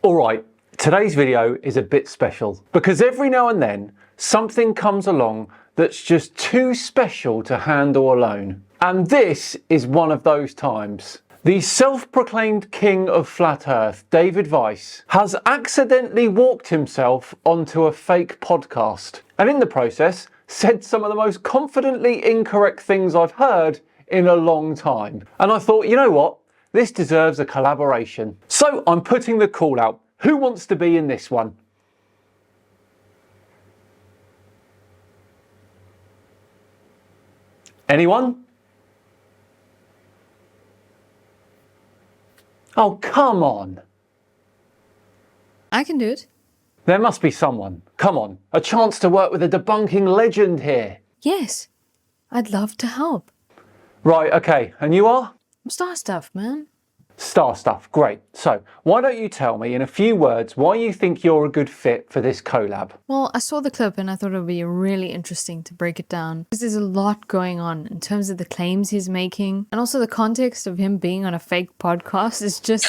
Alright, today's video is a bit special because every now and then something comes along that's just too special to handle alone. And this is one of those times. The self-proclaimed king of flat earth, David Weiss, has accidentally walked himself onto a fake podcast and in the process said some of the most confidently incorrect things I've heard in a long time. And I thought, you know what? This deserves a collaboration. So I'm putting the call out. Who wants to be in this one? Anyone? Oh, come on. I can do it. There must be someone. Come on, a chance to work with a debunking legend here. Yes, I'd love to help. Right, okay, and you are? Star stuff, man. Star stuff, great. So, why don't you tell me in a few words why you think you're a good fit for this collab? Well, I saw the clip and I thought it would be really interesting to break it down because there's a lot going on in terms of the claims he's making and also the context of him being on a fake podcast is just...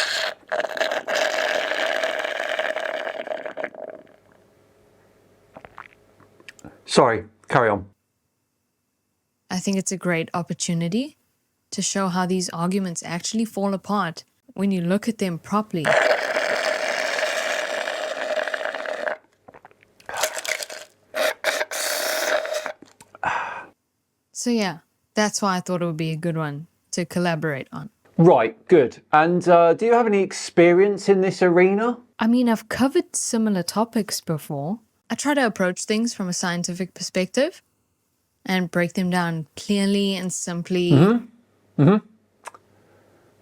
Sorry, carry on. I think it's a great opportunity to show how these arguments actually fall apart when you look at them properly. So yeah, that's why I thought it would be a good one to collaborate on. Right, good. And do you have any experience in this arena? I mean, I've covered similar topics before. I try to approach things from a scientific perspective and break them down clearly and simply.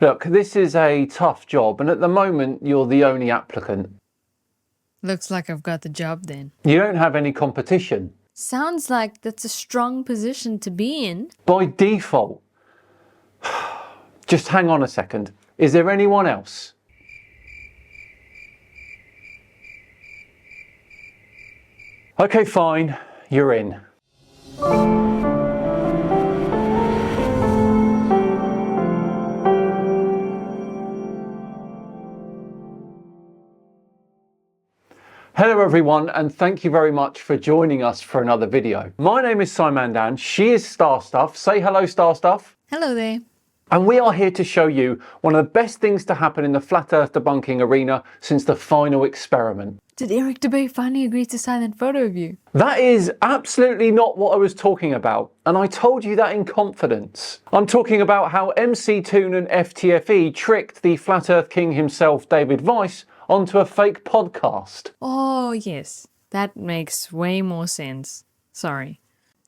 Look, this is a tough job, and at the moment, you're the only applicant. Looks like I've got the job then. You don't have any competition. Sounds like that's a strong position to be in. By default. Just hang on a second. Is there anyone else? Okay, fine. You're in. Hello everyone, and thank you very much for joining us for another video. My name is Simandan, she is Star Stuff. Say hello, Star Stuff. Hello there. And we are here to show you one of the best things to happen in the flat earth debunking arena since the final experiment. Did Eric Debay finally agree to sign that photo of you? That is absolutely not what I was talking about, and I told you that in confidence. I'm talking about how MC Toon and FTFE tricked the flat earth king himself, David Weiss, onto a fake podcast. Oh yes, that makes way more sense. Sorry.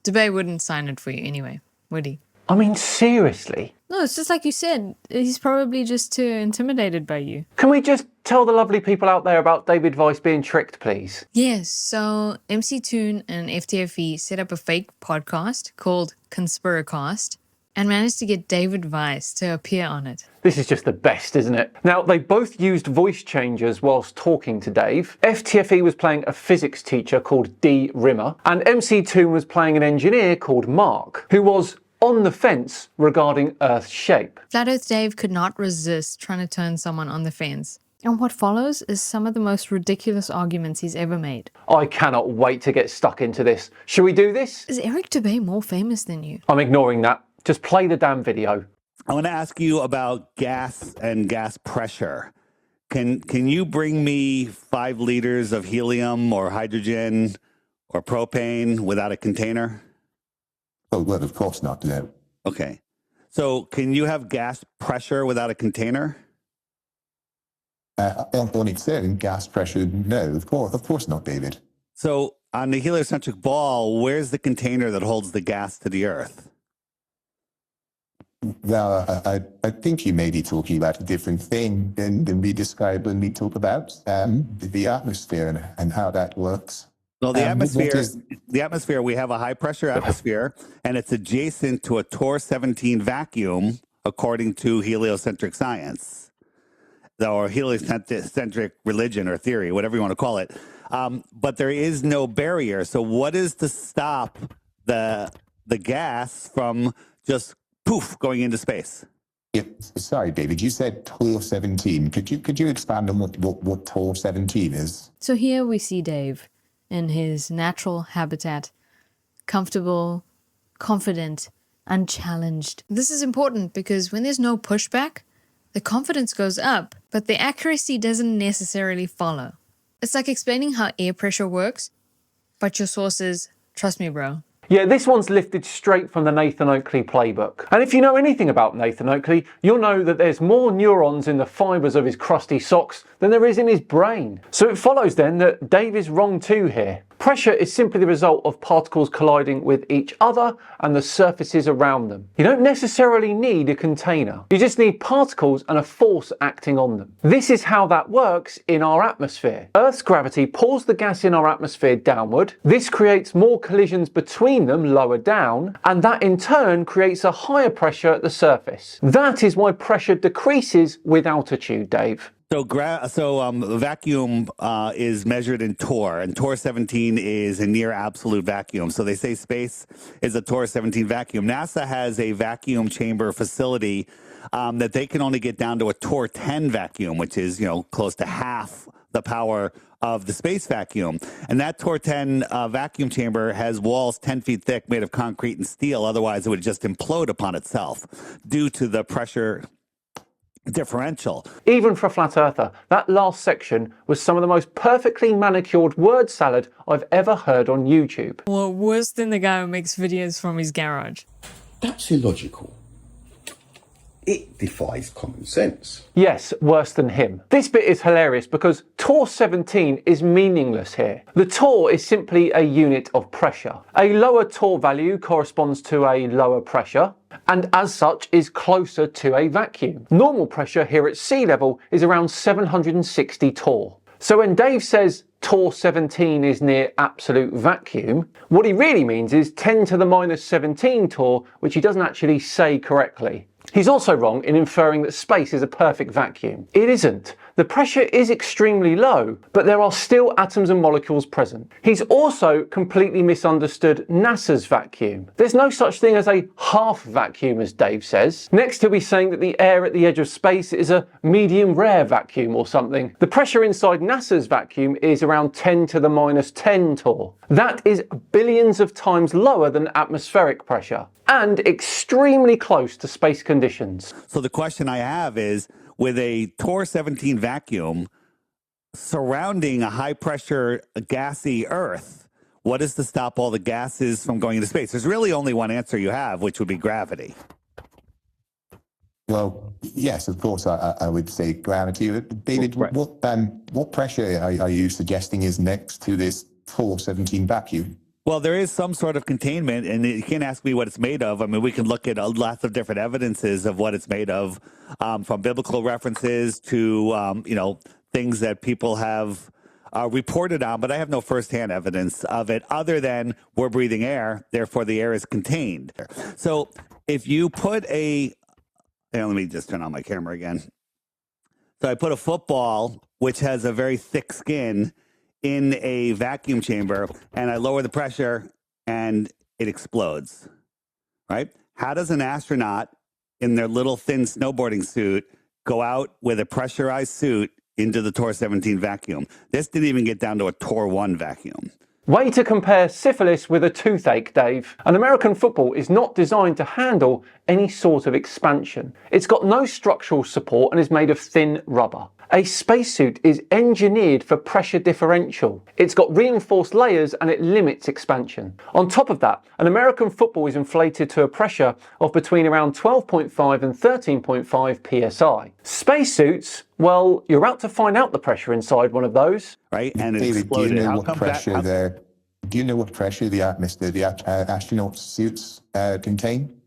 Debay wouldn't sign it for you anyway, would he? I mean, seriously? No, it's just like you said, he's probably just too intimidated by you. Can we just tell the lovely people out there about David Weiss being tricked, please? Yes, so MC Toon and FTFE set up a fake podcast called Conspiracast and managed to get David Weiss to appear on it. This is just the best, isn't it? Now, they both used voice changers whilst talking to Dave. FTFE was playing a physics teacher called D. Rimmer, and MC Toon was playing an engineer called Mark, who was on the fence regarding Earth's shape. Flat Earth Dave could not resist trying to turn someone on the fence. And what follows is some of the most ridiculous arguments he's ever made. I cannot wait to get stuck into this. Shall we do this? Is Eric Debay more famous than you? I'm ignoring that. Just play the damn video. I want to ask you about gas and gas pressure. Can you bring me 5 liters of helium or hydrogen or propane without a container? Oh, well, of course not, no. Okay. So can you have gas pressure without a container? On its own, gas pressure, no, of course not, David. So on the heliocentric ball, where's the container that holds the gas to the Earth? Now, I think you may be talking about a different thing than we describe when we talk about the atmosphere and how that works. Well, the atmosphere, we have a high pressure atmosphere, and it's adjacent to a Tor-17 vacuum, according to heliocentric science, or heliocentric religion or theory, whatever you want to call it. But there is no barrier. So what is to stop the gas from just poof going into space? Yeah, sorry, David, you said Tor 17. Could you expand on what Tor 17 is? So here we see Dave in his natural habitat, comfortable, confident, unchallenged. This is important because when there's no pushback, the confidence goes up, but the accuracy doesn't necessarily follow. It's like explaining how air pressure works, but your source is, trust me, bro. Yeah, this one's lifted straight from the Nathan Oakley playbook. And if you know anything about Nathan Oakley, you'll know that there's more neurons in the fibres of his crusty socks than there is in his brain. So it follows then that Dave is wrong too here. Pressure is simply the result of particles colliding with each other and the surfaces around them. You don't necessarily need a container. You just need particles and a force acting on them. This is how that works in our atmosphere. Earth's gravity pulls the gas in our atmosphere downward. This creates more collisions between them lower down, and that in turn creates a higher pressure at the surface. That is why pressure decreases with altitude, Dave. So vacuum is measured in torr, and torr 17 is a near absolute vacuum. So they say space is a torr 17 vacuum. NASA has a vacuum chamber facility that they can only get down to a torr 10 vacuum, which is, close to half the power of the space vacuum. And that torr 10 vacuum chamber has walls 10 feet thick made of concrete and steel. Otherwise, it would just implode upon itself due to the pressure differential. Even for a flat earther, that last section was some of the most perfectly manicured word salad I've ever heard on YouTube. Well, worse than the guy who makes videos from his garage. That's illogical. It defies common sense. Yes, worse than him. This bit is hilarious because torr 17 is meaningless here. The torr is simply a unit of pressure. A lower torr value corresponds to a lower pressure, and as such is closer to a vacuum. Normal pressure here at sea level is around 760 torr. So when Dave says torr 17 is near absolute vacuum, what he really means is 10 to the minus 17 torr, which he doesn't actually say correctly. He's also wrong in inferring that space is a perfect vacuum. It isn't. The pressure is extremely low, but there are still atoms and molecules present. He's also completely misunderstood NASA's vacuum. There's no such thing as a half vacuum, as Dave says. Next, he'll be saying that the air at the edge of space is a medium rare vacuum or something. The pressure inside NASA's vacuum is around 10 to the minus 10 torr. That is billions of times lower than atmospheric pressure, and extremely close to space conditions. So the question I have is, with a torr 17 vacuum surrounding a high pressure gassy Earth, what is to stop all the gases from going into space? There's really only one answer you have, which would be gravity. Well, yes, of course, I would say gravity. David, Right. what pressure are you suggesting is next to this torr 17 vacuum? Well, there is some sort of containment, and you can't ask me what it's made of. I mean, we can look at lots of different evidences of what it's made of, from biblical references to, things that people have reported on, but I have no firsthand evidence of it other than we're breathing air, therefore the air is contained. So if you put let me just turn on my camera again. So I put a football, which has a very thick skin, in a vacuum chamber, and I lower the pressure and it explodes, right? How does an astronaut in their little thin snowboarding suit go out with a pressurized suit into the torr 17 vacuum? This didn't even get down to a torr 1 vacuum. Way to compare syphilis with a toothache, Dave. An American football is not designed to handle any sort of expansion. It's got no structural support and is made of thin rubber. A spacesuit is engineered for pressure differential. It's got reinforced layers and it limits expansion. On top of that, an American football is inflated to a pressure of between around 12.5 and 13.5 psi. Spacesuits, well, you're about to find out the pressure inside one of those. Right? And it David, exploded. do you know How what come pressure do you know what pressure the astronaut suits contain?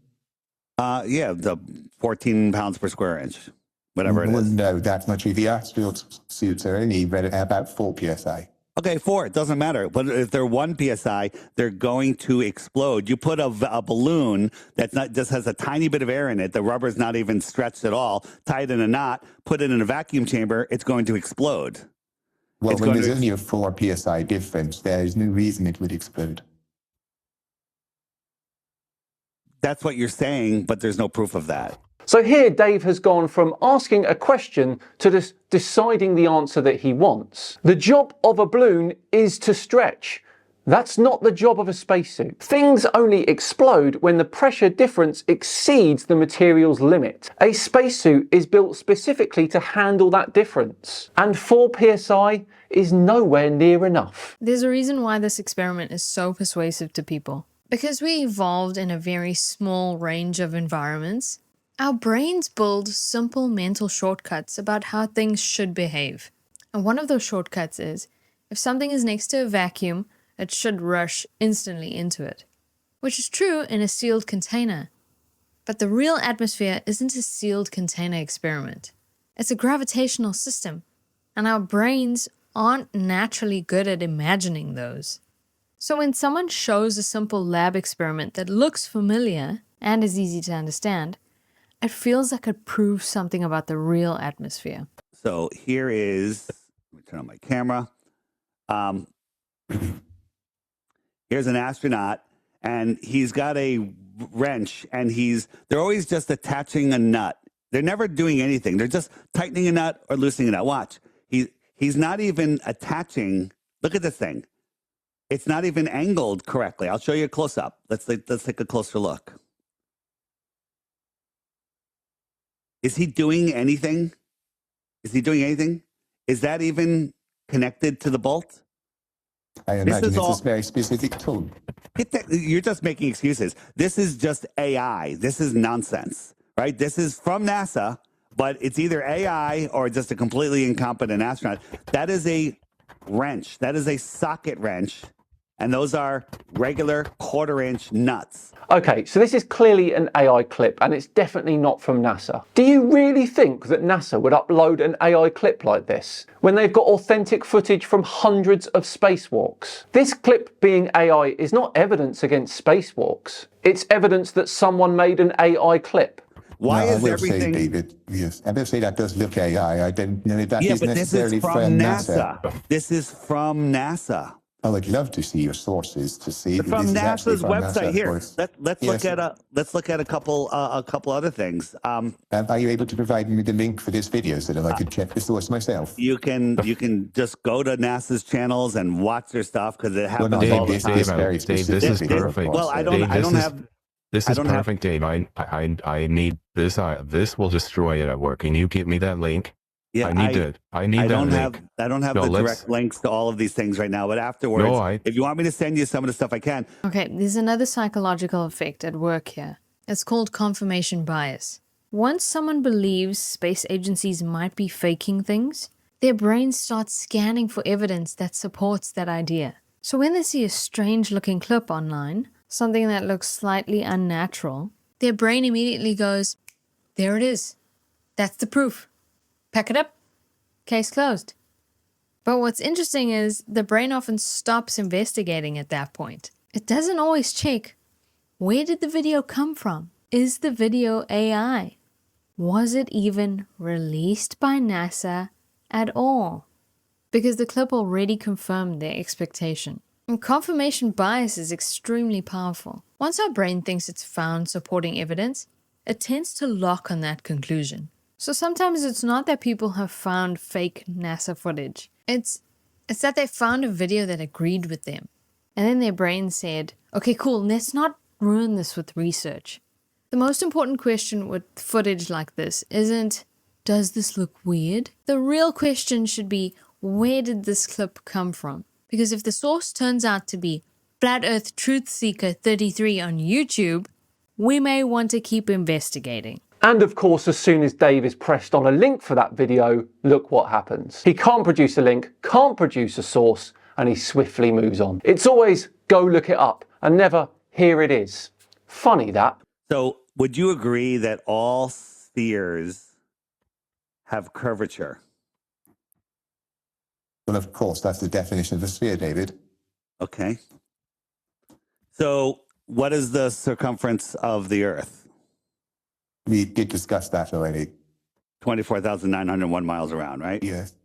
Yeah, the 14 pounds per square inch, whatever it Well, is. no, that's not true. The astronaut suits are only rated at about 4 psi. Okay, 4, it doesn't matter. But if they're 1 psi, they're going to explode. You put a balloon that just has a tiny bit of air in it, the rubber's not even stretched at all, tie it in a knot, put it in a vacuum chamber, it's going to explode. Well, It's when going there's to- only a 4 psi difference, there is no reason it would explode. That's what you're saying, but there's no proof of that. So here Dave has gone from asking a question to just deciding the answer that he wants. The job of a balloon is to stretch. That's not the job of a spacesuit. Things only explode when the pressure difference exceeds the material's limit. A spacesuit is built specifically to handle that difference. And 4 psi is nowhere near enough. There's a reason why this experiment is so persuasive to people. Because we evolved in a very small range of environments, our brains build simple mental shortcuts about how things should behave. And one of those shortcuts is, if something is next to a vacuum, it should rush instantly into it. Which is true in a sealed container. But the real atmosphere isn't a sealed container experiment. It's a gravitational system, and our brains aren't naturally good at imagining those. So when someone shows a simple lab experiment that looks familiar and is easy to understand, it feels like it proves something about the real atmosphere. So here is, let me turn on my camera. Here's an astronaut, and he's got a wrench, and they're always just attaching a nut. They're never doing anything. They're just tightening a nut or loosening a nut. Watch. He's not even attaching. Look at this thing. It's not even angled correctly. I'll show you a close-up. Let's take a closer look. Is he doing anything? Is he doing anything? Is that even connected to the bolt? I imagine it's a very specific tool. You're just making excuses. This is just AI. This is nonsense, right? This is from NASA, but it's either AI or just a completely incompetent astronaut. That is a wrench. That is a socket wrench. And those are regular 1/4-inch nuts. Okay, so this is clearly an AI clip, and it's definitely not from NASA. Do you really think that NASA would upload an AI clip like this when they've got authentic footage from hundreds of spacewalks? This clip being AI is not evidence against spacewalks. It's evidence that someone made an AI clip. Why No, is everything? Say, David, yes, I will say that does look AI. I don't know if that Yeah, is but this is necessarily from NASA. This is from NASA. I would love to see your sources to see From this is actually NASA's from website. NASA, Here, of course. let's look at a couple other things. Are you able to provide me with the link for this video so that I could check the source myself? You can just go to NASA's channels and watch their stuff because it happens no, all the Dave, time. Dave, this is perfect. Well, I Dave, don't have. This is perfect, Dave. I need this. This will destroy it at work. Can you give me that link? Yeah, I don't have the direct links to all of these things right now, but afterwards, if you want me to send you some of the stuff, I can. Okay, there's another psychological effect at work here. It's called confirmation bias. Once someone believes space agencies might be faking things, their brain starts scanning for evidence that supports that idea. So when they see a strange looking clip online, something that looks slightly unnatural, their brain immediately goes, there it is. That's the proof. Pack it up. Case closed. But what's interesting is the brain often stops investigating at that point. It doesn't always check, where did the video come from? Is the video AI? Was it even released by NASA at all? Because the clip already confirmed their expectation. And confirmation bias is extremely powerful. Once our brain thinks it's found supporting evidence, it tends to lock on that conclusion. So sometimes it's not that people have found fake NASA footage. It's that they found a video that agreed with them. And then their brain said, okay, cool, let's not ruin this with research. The most important question with footage like this isn't, does this look weird? The real question should be, where did this clip come from? Because if the source turns out to be Flat Earth Truth Seeker 33 on YouTube, we may want to keep investigating. And of course, as soon as Dave is pressed on a link for that video, look what happens. He can't produce a link, can't produce a source, and he swiftly moves on. It's always go look it up and never here it is. Funny that. So would you agree that all spheres have curvature? Well, of course, that's the definition of a sphere, David. Okay. So what is the circumference of the Earth? We did discuss that already. 24,901 miles around, right? Yes.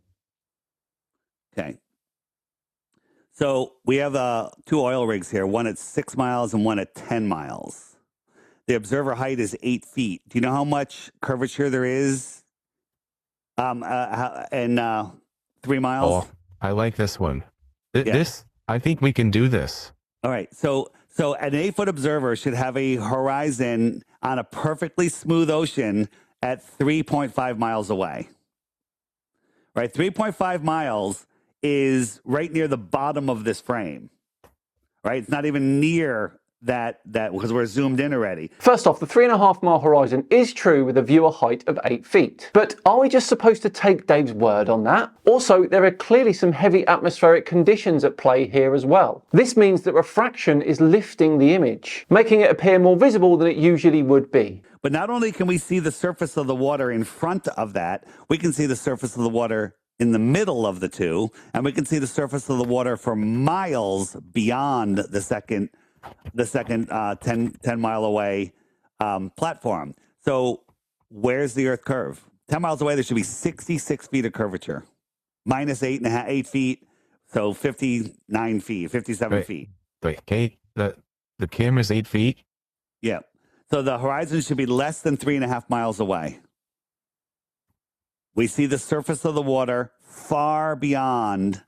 Okay. So we have 2 oil rigs here, one at 6 miles and one at 10 miles. the observer height is 8 feet. Do you know how much curvature there is in 3 miles? Oh, I like this one. Yeah. This, I think we can do this. All right. So an 8-foot observer should have a horizon on a perfectly smooth ocean at 3.5 miles away. Right? 3.5 miles is right near the bottom of this frame. Right? It's not even near that because we're zoomed in already. First off, the 3.5 mile horizon is true with a viewer height of 8 feet. But are we just supposed to take Dave's word on that? Also, there are clearly some heavy atmospheric conditions at play here as well. This means that refraction is lifting the image, making it appear more visible than it usually would be. But not only can we see the surface of the water in front of that, we can see the surface of the water in the middle of the two, and we can see the surface of the water for miles beyond the second 10 mile away platform. So where's the Earth curve? 10 miles away, there should be 66 feet of curvature, minus 8 feet, so 59 feet, 57 feet. Wait, Kate, the camera's 8 feet? Yeah. So the horizon should be less than 3.5 miles away. We see the surface of the water far beyond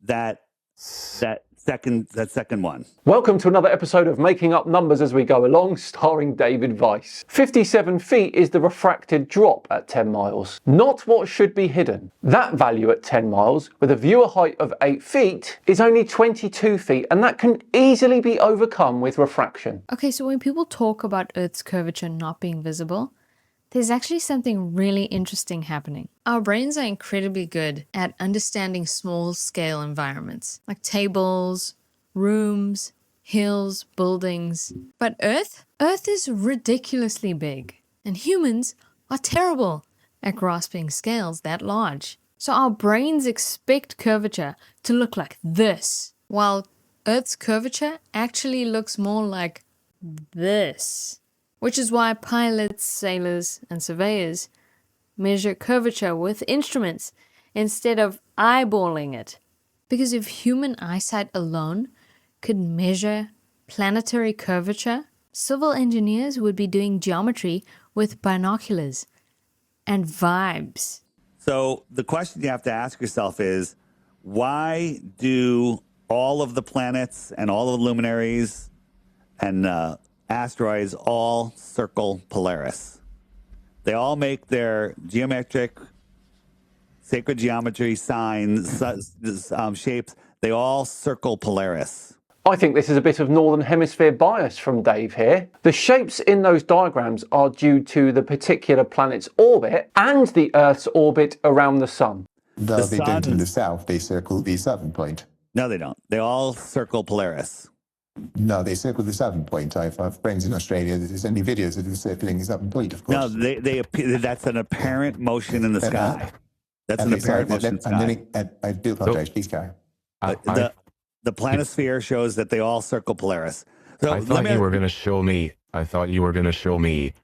that second one. Welcome to another episode of Making Up Numbers as we go along, starring David Weiss. 57 feet is the refracted drop at 10 miles, not what should be hidden. That value at 10 miles, with a viewer height of 8 feet, is only 22 feet, and that can easily be overcome with refraction. Okay, so when people talk about Earth's curvature not being visible, there's actually something really interesting happening. Our brains are incredibly good at understanding small-scale environments, like tables, rooms, hills, buildings. But Earth is ridiculously big, and humans are terrible at grasping scales that large. So our brains expect curvature to look like this, while Earth's curvature actually looks more like this. Which is why pilots, sailors, and surveyors measure curvature with instruments instead of eyeballing it. Because if human eyesight alone could measure planetary curvature, civil engineers would be doing geometry with binoculars and vibes. So the question you have to ask yourself is, why do all of the planets and all of the luminaries and asteroids all circle Polaris? They all make their geometric, sacred geometry signs, shapes. They all circle Polaris. I think this is a bit of Northern Hemisphere bias from Dave here. The shapes in those diagrams are due to the particular planet's orbit and the Earth's orbit around the Sun. Though they don't in the south, they circle the southern point. No, they don't. They all circle Polaris. No, they circle the southern point. I have friends in Australia that there's only videos of them circling the southern point, of course. No, that's an apparent motion in the sky. That's an apparent motion in the sky. I do apologize. Please carry on. The planisphere shows that they all circle Polaris. So I thought you were going to show me. I thought you were going to show me,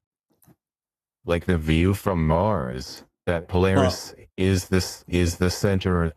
like, the view from Mars. That Polaris is the center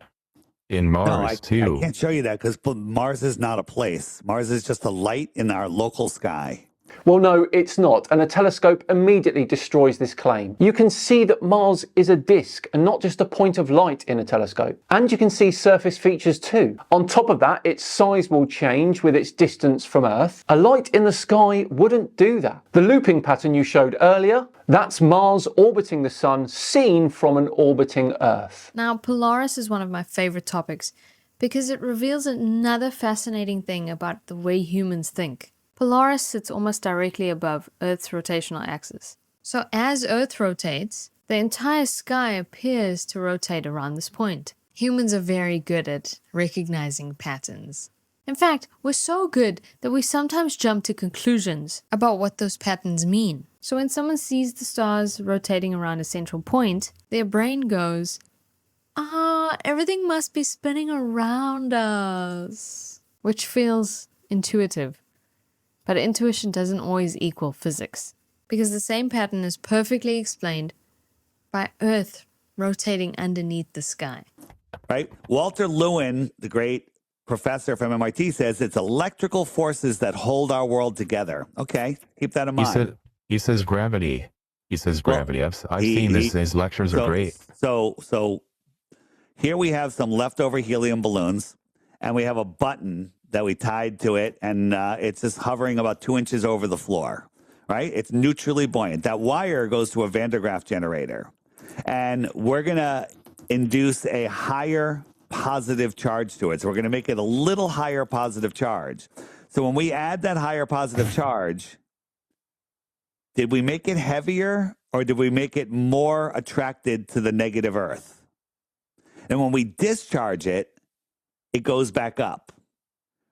in Mars too. I can't show you that because Mars is not a place. Mars is just a light in our local sky. Well, no, it's not, and a telescope immediately destroys this claim. You can see that Mars is a disk and not just a point of light in a telescope. And you can see surface features too. On top of that, its size will change with its distance from Earth. A light in the sky wouldn't do that. The looping pattern you showed earlier, that's Mars orbiting the Sun seen from an orbiting Earth. Now, Polaris is one of my favorite topics because it reveals another fascinating thing about the way humans think. Polaris sits almost directly above Earth's rotational axis. So as Earth rotates, the entire sky appears to rotate around this point. Humans are very good at recognizing patterns. In fact, we're so good that we sometimes jump to conclusions about what those patterns mean. So when someone sees the stars rotating around a central point, their brain goes, everything must be spinning around us, which feels intuitive. But intuition doesn't always equal physics, because the same pattern is perfectly explained by Earth rotating underneath the sky. Right? Walter Lewin, the great professor from MIT says it's electrical forces that hold our world together. Okay, keep that in mind. He says gravity. He says gravity. I've seen this. His lectures are great. So here we have some leftover helium balloons, and we have a button that we tied to it, and it's just hovering about 2 inches over the floor, right? It's neutrally buoyant. That wire goes to a Van de Graaff generator, and we're going to induce a higher positive charge to it. So we're going to make it a little higher positive charge. So when we add that higher positive charge, did we make it heavier or did we make it more attracted to the negative Earth? And when we discharge it, it goes back up,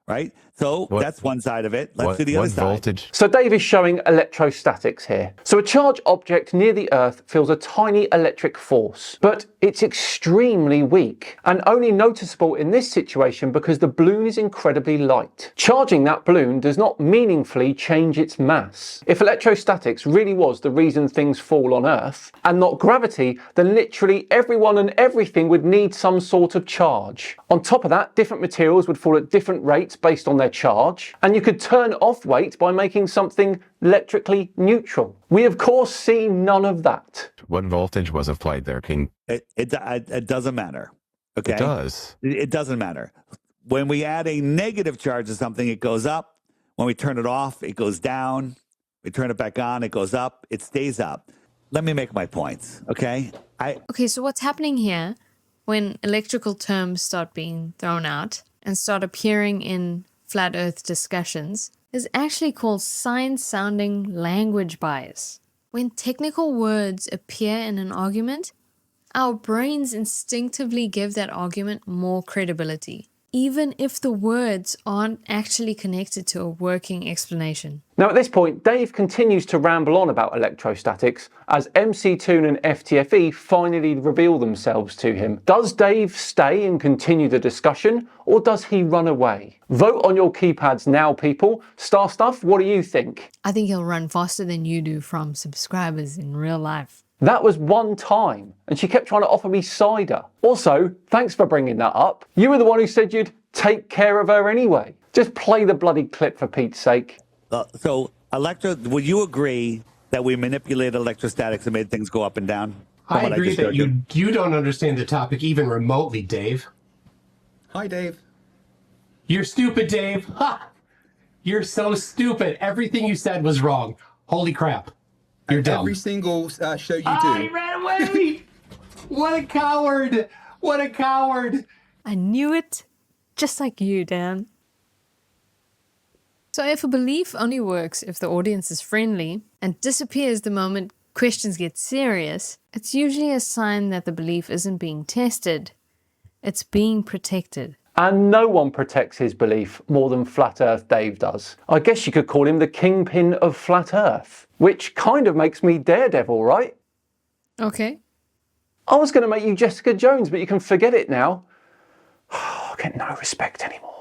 right? So that's one side of it. Let's do the other side. Voltage? So Dave is showing electrostatics here. So a charged object near the Earth feels a tiny electric force, but it's extremely weak and only noticeable in this situation because the balloon is incredibly light. Charging that balloon does not meaningfully change its mass. If electrostatics really was the reason things fall on Earth and not gravity, then literally everyone and everything would need some sort of charge. On top of that, different materials would fall at different rates based on their charge, and you could turn off weight by making something electrically neutral. We of course see none of that. What voltage was applied there, King? It doesn't matter. Okay, it does. It doesn't matter. When we add a negative charge to something, it goes up. When we turn it off, it goes down. We turn it back on, it goes up. It stays up. Let me make my points. Okay. Okay, so what's happening here when electrical terms start being thrown out and start appearing in flat earth discussions is actually called science-sounding language bias. When technical words appear in an argument, our brains instinctively give that argument more credibility, even if the words aren't actually connected to a working explanation. Now at this point, Dave continues to ramble on about electrostatics as MC Toon and FTFE finally reveal themselves to him. Does Dave stay and continue the discussion, or does he run away? Vote on your keypads now, people. Star Stuff, what do you think? I think he'll run faster than you do from subscribers in real life. That was one time, and she kept trying to offer me cider. Also, thanks for bringing that up. You were the one who said you'd take care of her anyway. Just play the bloody clip for Pete's sake. So, would you agree that we manipulated electrostatics and made things go up and down? I agree that you don't understand the topic even remotely, Dave. Hi, Dave. You're stupid, Dave. Ha! You're so stupid. Everything you said was wrong. Holy crap. You're dumb. Every single show you do. He ran away! What a coward! What a coward! I knew it, just like you, Dan. So if a belief only works if the audience is friendly and disappears the moment questions get serious, it's usually a sign that the belief isn't being tested. It's being protected. And no one protects his belief more than Flat Earth Dave does. I guess you could call him the kingpin of Flat Earth, which kind of makes me Daredevil, right? Okay. I was going to make you Jessica Jones, but you can forget it now. I get no respect anymore.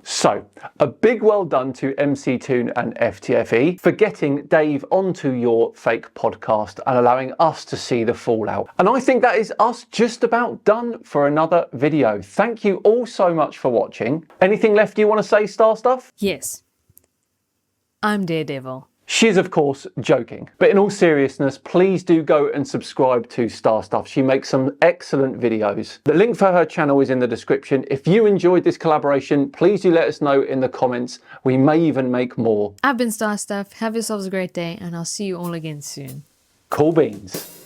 So, a big well done to MC Toon and FTFE for getting Dave onto your fake podcast and allowing us to see the fallout. And I think that is us just about done for another video. Thank you all so much for watching. Anything left you want to say, Star Stuff? Yes. I'm Daredevil. She's of course joking, but in all seriousness, please do go and subscribe to Star Stuff. She makes some excellent videos. The link for her channel is in the description. If you enjoyed this collaboration, please do let us know in the comments. We may even make more. I've been Star Stuff. Have yourselves a great day, and I'll see you all again soon. Cool beans.